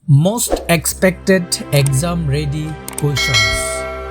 Most expected exam ready questions.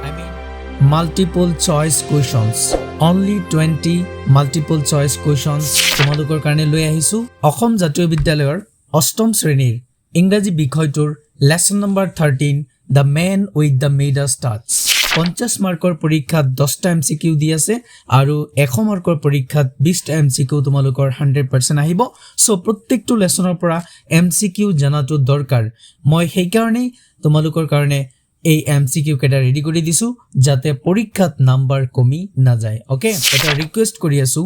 I mean multiple choice questions. Only 20 multiple choice questions তোমালোকৰ কাৰণে লৈ আহিছো অসম জাতীয় বিদ্যালয়ৰ অষ্টম শ্ৰেণীৰ ইংৰাজী বিষয়টোৰ lesson number 13 The Man with the Midas Touch 50 মাৰ্কৰ পৰীক্ষাত 10টা এমসিকিউ দি আছে আৰু 100 মাৰ্কৰ পৰীক্ষাত 20টা এমসিকিউ তোমালোকৰ 100% আহিব সো প্ৰত্যেকটো লেসনৰ পৰা এমসিকিউ জানাটো দৰকাৰ মই সেই কাৰণে তোমালোকৰ কাৰণে এই এমসিকিউ কেটা ৰেডি কৰি দিছো যাতে পৰীক্ষাত নাম্বাৰ কমি না যায় ওকে এটা ৰিকুৱেষ্ট কৰি আছো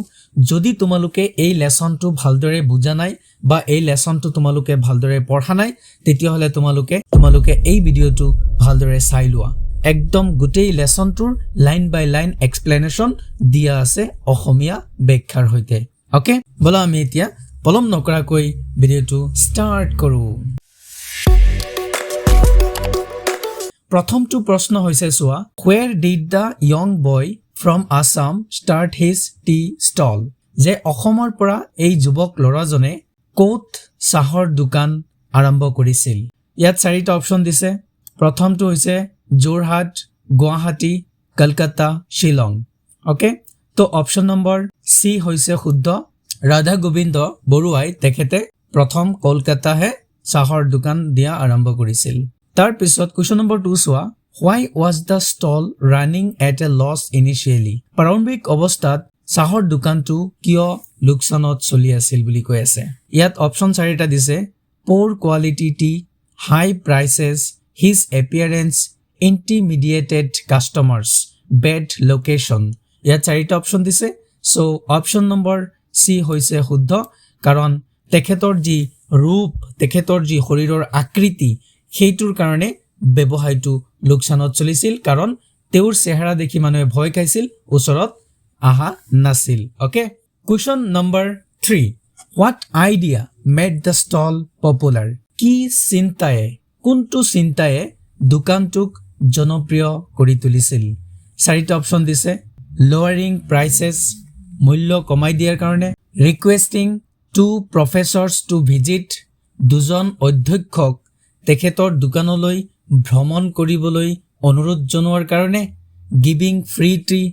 যদি তোমালোকে এই লেসনটো ভালদৰে বুজা নাই বা এই লেসনটো তোমালোকে ভালদৰে পঢ়া নাই তেতিয়া হলে তোমালোকে এই ভিডিওটো ভালদৰে চাই লোৱা একদম গোটেই লেসনটোৰ লাইন বাই লাইন এক্সপ্লেনেশন দিয়া আছে অসমীয়া ব্যাখ্যাৰ হৈতে ওকে বলা আমি এতিয়া পলম নকৰাকৈ ভিডিওটো স্টাৰ্ট কৰো প্ৰথমটো প্ৰশ্ন হৈছে সোৱা where did the young boy from Assam start his tea stall যে অসমৰ পৰা এই যুৱক লৰাজনে কোত চাহৰ দোকান আৰম্ভ কৰিছিল ইয়াত চাৰিটা অপচন দিছে প্ৰথমটো হৈছে যোৰহাট গুৱাহাটী কলকাতা শিলং ওকে তো অপচন নম্বৰ সি হৈছে শুদ্ধ ৰাধা গোবিন্দ বৰুৱাই তেখেতে প্ৰথম কলকাতাহে চাহৰ দোকান দিয়া আৰম্ভ কৰিছিল তাৰ পিছত question number 2 সোৱা why was the stall running at a loss initially প্ৰাৰম্ভিক অৱস্থাত চাহৰ দোকানটো কিয় লোকসানত চলি আছিল বুলি কৈ আছে ইয়াত অপচন চাৰিটা দিছে poor quality tea high prices his appearance intimidated customers bad location ইয়াত চাৰিটা অপচন দিছে সো অপচন নম্বৰ সি হৈছে শুদ্ধ কাৰণ তেখেতৰ যি ৰূপ তেখেতৰ যি শৰীৰৰ আকৃতি সেইটোৰ কাৰণে ব্যৱসায়টো লোকসানত চলিছিল কাৰণ তেওঁৰ চেহাৰা দেখি মানুহে ভয় খাইছিল ওচৰত আহা নাছিল okay question number 3 what idea made the stall popular কি চিন্তায়ে কোনটো চিন্তায়ে দোকানটোক জনপ্ৰিয় কৰি তুলিছিল চাৰিটা অপচন দিছে lowering prices মূল্য কমাই দিয়াৰ কাৰণে requesting two professors to visit দুজন অধ্যক্ষক তেখেতৰ দোকানলৈ ভ্ৰমণ কৰিবলৈ অনুৰোধ জনোৱাৰ কাৰণে giving free tea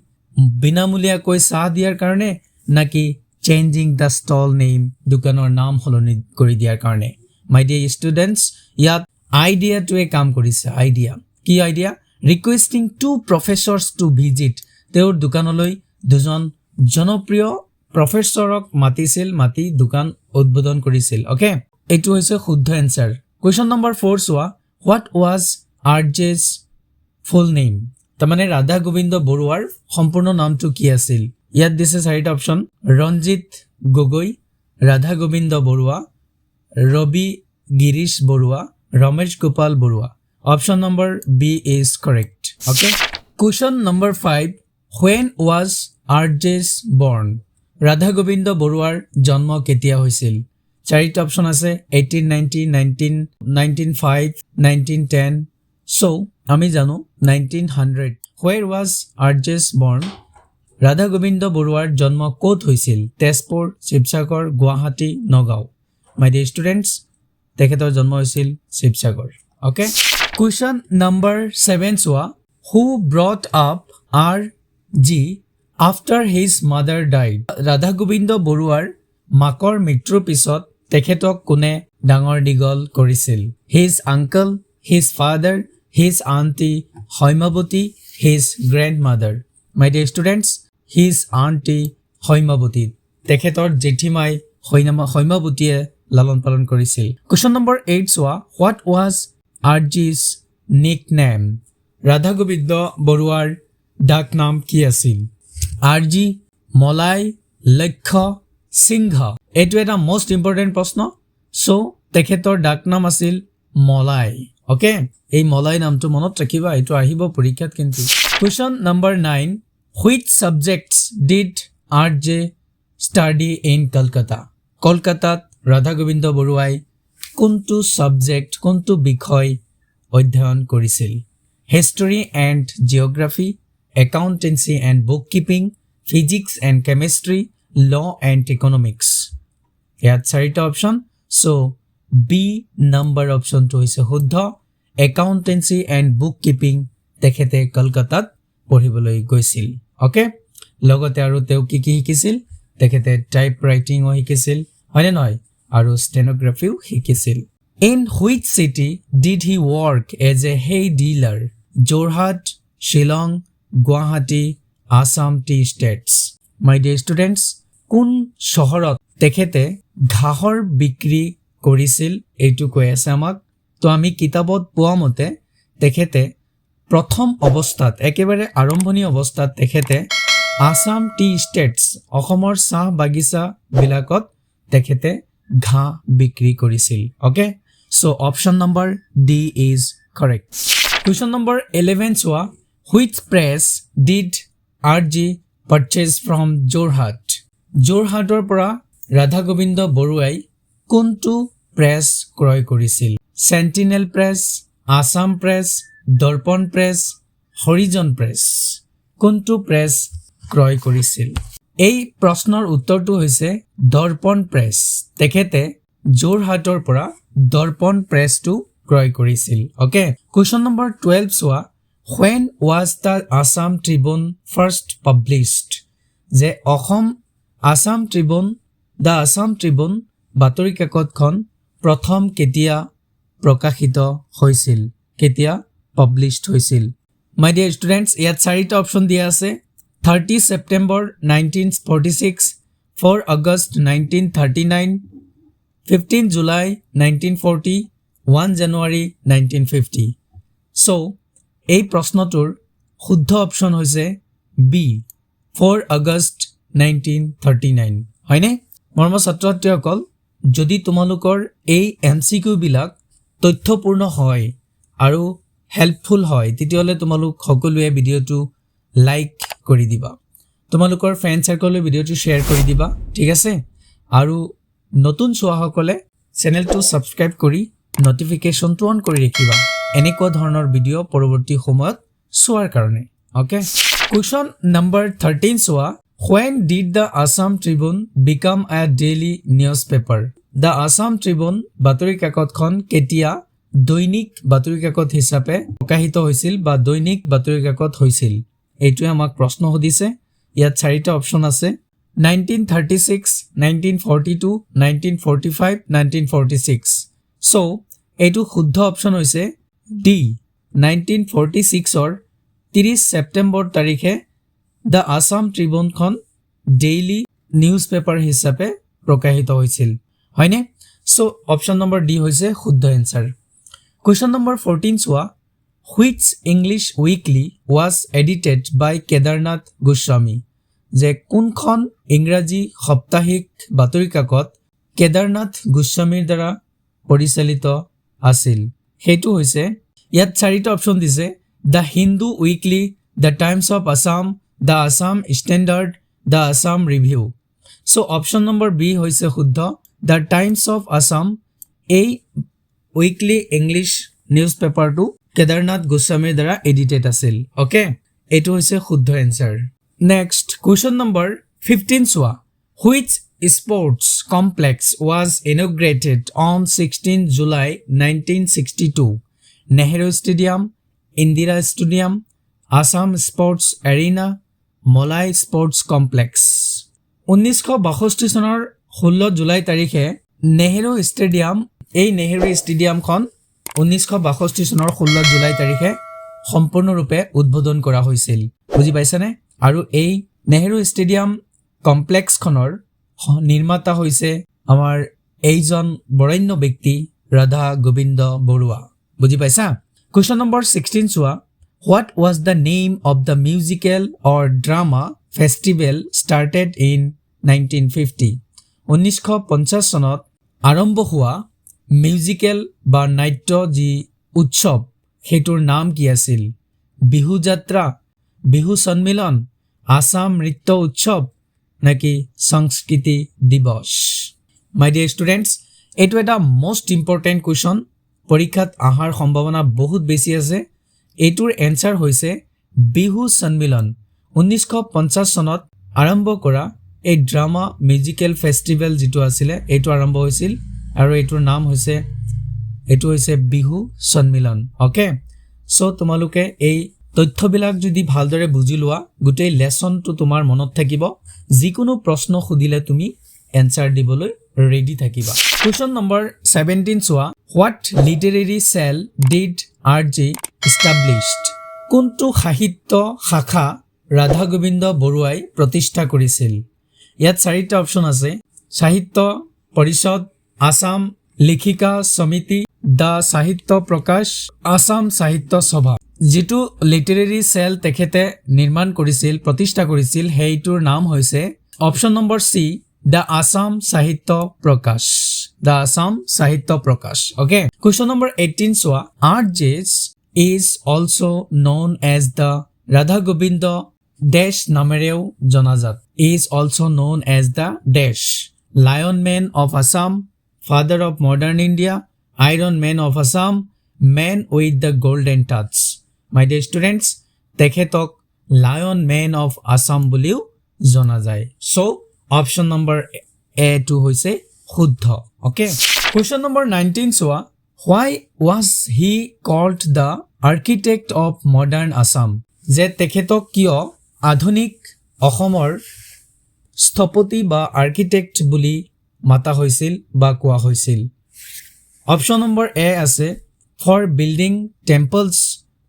বিনামূলীয়াকৈ চাহ দিয়াৰ কাৰণে নাকি changing the stall name দোকানৰ নাম সলনি কৰি দিয়াৰ কাৰণে my dear students ইয়াত আইডিয়া টুৱে কাম কৰিছে আইডিয়া কি idea requesting two professors to visit তেওঁৰ দোকানলৈ দুজন জনপ্ৰিয় প্ৰফেসৰক মাতি দোকান উদ্বোধন কৰিছিল ওকে এটো হৈছে শুদ্ধ answer question number 4 সোৱা what was RJ's full name তাৰমানে ৰাধা গোবিন্দ বৰুৱাৰ সম্পূৰ্ণ নামটো কি আছিল ইয়াত দিছে চাৰিটা option Ranjit Gogoi Radha Gobinda Baruah Rabi Girish Baruah Ramesh Gopal Baruah option number B is correct okay question number 5 when was RJ's born Radha Gobinda বৰুৱাৰ জন্ম কেতিয়া হৈছিল চাৰিটা অপচন আছে 1890 1905 1910 সো আমি জানো 1900 where was RJ's born Radha Gobinda বৰুৱাৰ জন্ম ক'ত হৈছিল Tezpur Sivasagar Guwahati Nagaon my dear students তেখেতৰ জন্ম হৈছিল Sivasagar okay question number 7 so who brought up RG after his mother died Radha Gobinda বৰুৱাৰ মাকৰ মৃত্যুৰ পিছত তেখেতক কোনে ডাঙৰ দীঘল কৰিছিল his uncle his father his auntie হৈমাৱতী his grandmother my dear students his auntie হৈমাৱতী তেখেতৰ জেঠিমাই হৈমাৱতীয়ে লালন পালন কৰিছিল question number 8 so what was RG's nickname Radha Gobinda বৰুৱাৰ ডাক নাম কি আছিল RG মলাই লক্ষ্য সিংহ এটো এটা মোস্ট ইম্পৰ্টেন্ট প্ৰশ্ন সো তেখেতৰ ডাক নাম আছিল মলাই ওকে এই মলাই নামটো মনত ৰাখিবা এটো আহিব পৰীক্ষাত কিন্তু question number 9 which subjects did RJ study in Kolkata কলকাতাত ৰাধা গোবিন্দ বৰুৱাই কোনটো সাবজেক্ট কোনটো বিষয় অধ্যয়ন কৰিছিল history and geography accountancy and bookkeeping physics and chemistry law and economics ইয়াত চাৰিটা অপচন সো বি নাম্বাৰ অপশ্যনটো হৈছে শুদ্ধ একাউণ্টেঞ্চি এণ্ড বুক কিপিং তেখেতে কলকাতাত পঢ়িবলৈ গৈছিল ওকে লগতে আৰু তেওঁ কি শিকিছিল তেখেতে টাইপ ৰাইটিংও শিকিছিল হয়নে নহয় আৰু ষ্টেনোগ্ৰাফিও শিকিছিল in which city did he work as a hay dealer Jorhat Shillong Guwahati Assam tea estates my dear students কোন চহৰত তেখেতে ঘাঁহৰ বিক্ৰী কৰিছিল এইটো কৈ আছে আমাক তো আমি কিতাপত পোৱা মতে তেখেতে প্ৰথম অৱস্থাত একেবাৰে আৰম্ভণি অৱস্থাত তেখেতে আসাম টি ষ্টেটছ অসমৰ চাহ বাগিচা বিলাকত তেখেতে ঘাঁহ বিক্ৰী কৰিছিল okay so option number D is correct question number 11 চোৱা which press did RG purchase from Jorhat যোৰহাটৰ পৰা ৰাধা গোবিন্দ বৰুৱাই কোনটো প্ৰেছ ক্ৰয় কৰিছিল sentinel press Assam press Darpan press Harijan press কোনটো প্ৰেছ ক্ৰয় কৰিছিল এই প্ৰশ্নৰ উত্তৰটো হৈছে দৰ্পণ প্ৰেছ তেখেতে যোৰহাটৰ পৰা দৰ্পণ প্ৰেছটো ক্ৰয় কৰিছিল ওকে কোৱেশ্যন নম্বৰ 12 চোৱা when was the Assam Tribune first published যে Assam Tribune বাতৰি কাকতখন প্ৰথম কেতিয়া প্ৰকাশিত হৈছিল কেতিয়া পাবলিশড হৈছিল মাই ডিয়াৰ ষ্টুডেণ্টছ ইয়াত চাৰিটা অপশ্যন দিয়া আছে 30 September 1946 4 August 1939 15 July 1940 1 January 1950 so এই প্ৰশ্নটোৰ শুদ্ধ অপশ্যন হৈছে বি 4 August 1939 হয়নে মৰমৰ ছাত্ৰ-ছাত্ৰীসকল যদি তোমালোকৰ এই এমসিকিউ বিলাক তথ্যপূৰ্ণ হয় আৰু হেল্পফুল হয় তেতিয়াহলে তোমালোক সকলোৱে ভিডিওটো লাইক কৰি দিবা তোমালোকৰ ফ্ৰেণ্ড সাৰ্কললৈ ভিডিওটো শেয়াৰ কৰি দিবা ঠিক আছে আৰু নতুন চোৱাসকলে চেনেলটো সাবস্ক্ৰাইব কৰি নটিফিকেশনটো অন কৰি ৰাখিবা এনেকুৱা ধৰণৰ ভিডিও পৰৱৰ্তী সময়ত চোৱাৰ কাৰণে ওকে কোৱেশ্যন নম্বৰ 13 চোৱা when did the Assam Tribune become a daily newspaper the Assam Tribune বাতৰি কাকতখন কেতিয়া দৈনিক বাতৰি কাকত হিচাপে প্ৰকাশিত হৈছিল বা দৈনিক বাতৰি কাকত হৈছিল এইটোৱে আমাক প্ৰশ্ন সুধিছে ইয়াত চাৰিটা অপশ্যন আছে 1936 1942 1945 1946 সো এইটো শুদ্ধ অপশ্যন হৈছে ডি 1946 অৰ 30 সেপ্টেম্বৰ তাৰিখে দ্য আসাম ট্ৰিবিউনখন ডেইলি নিউজ পেপাৰ হিচাপে প্ৰকাশিত হৈছিল হয়নে সো অপশ্যন নম্বৰ ডি হৈছে শুদ্ধ এনসাৰ কোৱেশ্যন নম্বৰ 14 চোৱা which English weekly was edited by Kedarnath Goswami যে কোনখন ইংৰাজী সাপ্তাহিক বাতৰি কাকত কেদাৰনাথ গোস্বামীৰ দ্বাৰা পৰিচালিত আছিল হেতু হৈছে ইয়াত চাৰিটা অপশ্যন দিছে the Hindu weekly the times of Assam the Assam standard the Assam review so option number B হৈছে শুদ্ধ দ্য টাইমছ অফ আসাম এই উইকলি ইংলিছ নিউজ পেপাৰটো কেদাৰনাথ গোস্বামীৰ দ্বাৰা এডিটেড আছিল ওকে এইটো হৈছে শুদ্ধ এনসাৰ নেক্সট কোৱেশ্যন নম্বৰ 15 চোৱা which sports complex was inaugurated on 16 July 1962 Nehru Stadium Indira Stadium Assam Sports Arena Molai Sports Complex 1962 চনৰ 16 জুলাই তাৰিখে নেহেৰু ষ্টেডিয়াম এই নেহেৰু ষ্টেডিয়ামখন 1962 চনৰ 16 জুলাই তাৰিখে সম্পূৰ্ণৰূপে উদ্বোধন কৰা হৈছিল বুজি পাইছানে আৰু এই নেহেৰু ষ্টেডিয়াম কমপ্লেক্সখনৰ নিৰ্মাতা হৈছে আমাৰ এইজন বৰেণ্য ব্যক্তি ৰাধা গোবিন্দ বৰুৱা বুজি পাইছা কোৱেশ্যন নম্বৰ 16 চোৱা what was the name of the musical or drama festival started in 1950 1950 চনত আৰম্ভ হোৱা মিউজিকেল বা নাট্য যি উৎসৱ হেতুৰ নাম কি আছিল বিহু যাত্ৰা বিহু সন্মিলন আসাম নৃত্য উৎসৱ নাকি সংস্কৃতি দিৱস মাই ডিয়াৰ ষ্টুডেণ্টছ এইটো এটা মোষ্ট ইম্পৰ্টেণ্ট কুৱেশ্যন পৰীক্ষাত আহাৰ সম্ভাৱনা বহুত বেছি আছে এইটোৰ এনসাৰ হৈছে বিহু সন্মিলন 1950 চনত আৰম্ভ কৰা এই ড্ৰামা মিউজিকেল ফেষ্টিভেল যেটো আছিল এইটো আৰম্ভ হৈছিল আৰু এইটো হৈছে বিহু সন্মিলন ওকে সো তোমালোকে এই তথ্যবিলাক যদি ভালদৰে বুজি লোৱা গোটেই লেসনটো তোমাৰ মনত থাকিব যিকোনো প্ৰশ্ন খুদিলে তুমি এনসাৰ দিবলৈ ৰেডি থাকিবা কোৱেশ্চন নম্বৰ 17 চোৱা what literary cell did RG established কোনটো সাহিত্য শাখা ৰাধা গোবিন্দ বৰুৱাই প্ৰতিষ্ঠা কৰিছিল ইয়াত চাৰিটা অপচন আছে সাহিত্য পৰিষদ আসাম লিখিকা সমিতি দা সাহিত্য প্ৰকাশ আসাম সাহিত্য সভা যেটো লিটাৰেৰী সেল তেখেতে নিৰ্মাণ কৰিছিল প্ৰতিষ্ঠা কৰিছিল হেইটোৰ নাম হৈছে অপচন নম্বৰ সি দা আসাম সাহিত্য প্ৰকাশ ওকে কোৱেশ্চন নম্বৰ 18 চোৱা আৰজেছ is also known as the Radha Govinda Dash নামেৰেও জনাজাত is also known as the Dash Lion Man of Assam Father of Modern India Iron Man of Assam Man with the Golden Touch My dear students তেখেতক Lion Man of Assam বুলিও জনা যায় so option number A টো হৈছে শুদ্ধ okay question number 19 চোৱা Why was he called the architect of modern Assam? যে তেখেতক কিয় আধুনিক অসমৰ স্থপতি বা আৰ্কিটেক্ট বুলি মাতা হৈছিল বা কোৱা হৈছিল অপচন নম্বৰ এ আছে ফৰ বিল্ডিং টেম্পলছ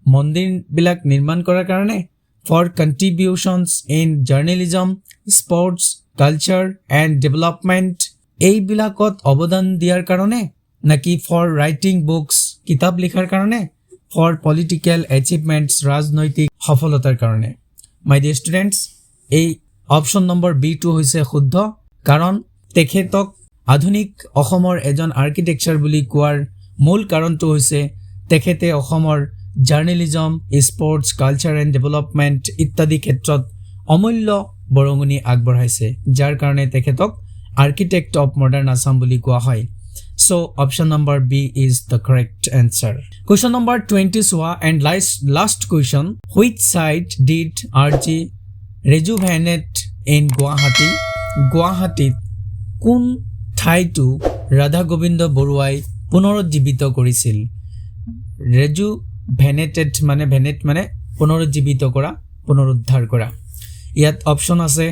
মন্দিৰ বিলাক নিৰ্মাণ কৰাৰ কাৰণে for contributions in journalism sports culture and development এই বিলাকত অৱদান দিয়াৰ কাৰণে নাকি ফৰ ৰাইটিং বুকস কিতাপ লিখাৰ কাৰণে ফৰ পলিটিক্যাল এচিভমেন্টস ৰাজনৈতিক সফলতাৰ কাৰণে মাই ডিয়াৰ ষ্টুডেন্টস এই অপচন নম্বৰ বি টো হৈছে শুদ্ধ কাৰণ তেখেতক আধুনিক অসমৰ এজন আৰ্কিটেক্চাৰ বুলি কোৱাৰ মূল কাৰণটো হৈছে তেখেতে অসমৰ journalism sports culture and development ইত্যাদি ক্ষেত্ৰত অমূল্য বৰঙণি আগবঢ়াইছে যাৰ কাৰণে তেখেতক আৰ্কিটেক্ট অফ মডাৰ্ণ আসাম বুলি কোৱা হয় So option number B is the correct answer. Question number 20 Swa and last question. Which site did RG rejuvenate in Guwahati? Guwahati kun ঠাইটো ৰাধা গোবিন্দ বৰুৱাই পুনৰুজ্জীৱিত কৰিছিল rejuvenated মানে পুনৰুজ্জীৱিত কৰা পুনৰুদ্ধাৰ কৰা ইয়াত অপচন আছে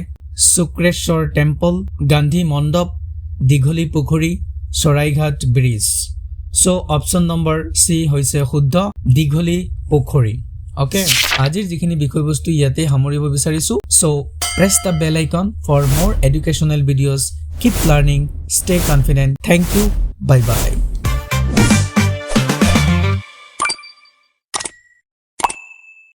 শুক্ৰেশ্বৰ টেম্পল গান্ধী মণ্ডপ দীঘলী পুখুৰী সৰাইঘাট ব্ৰিজ সো অপচন নম্বৰ সি হৈছে শুদ্ধ দীঘলী পুখুৰী ওকে আজিৰ যিখিনি বিষয়বস্তু ইয়াতে সামৰিব বিচাৰিছো so press the bell icon for more educational videos keep learning stay confident thank you bye bye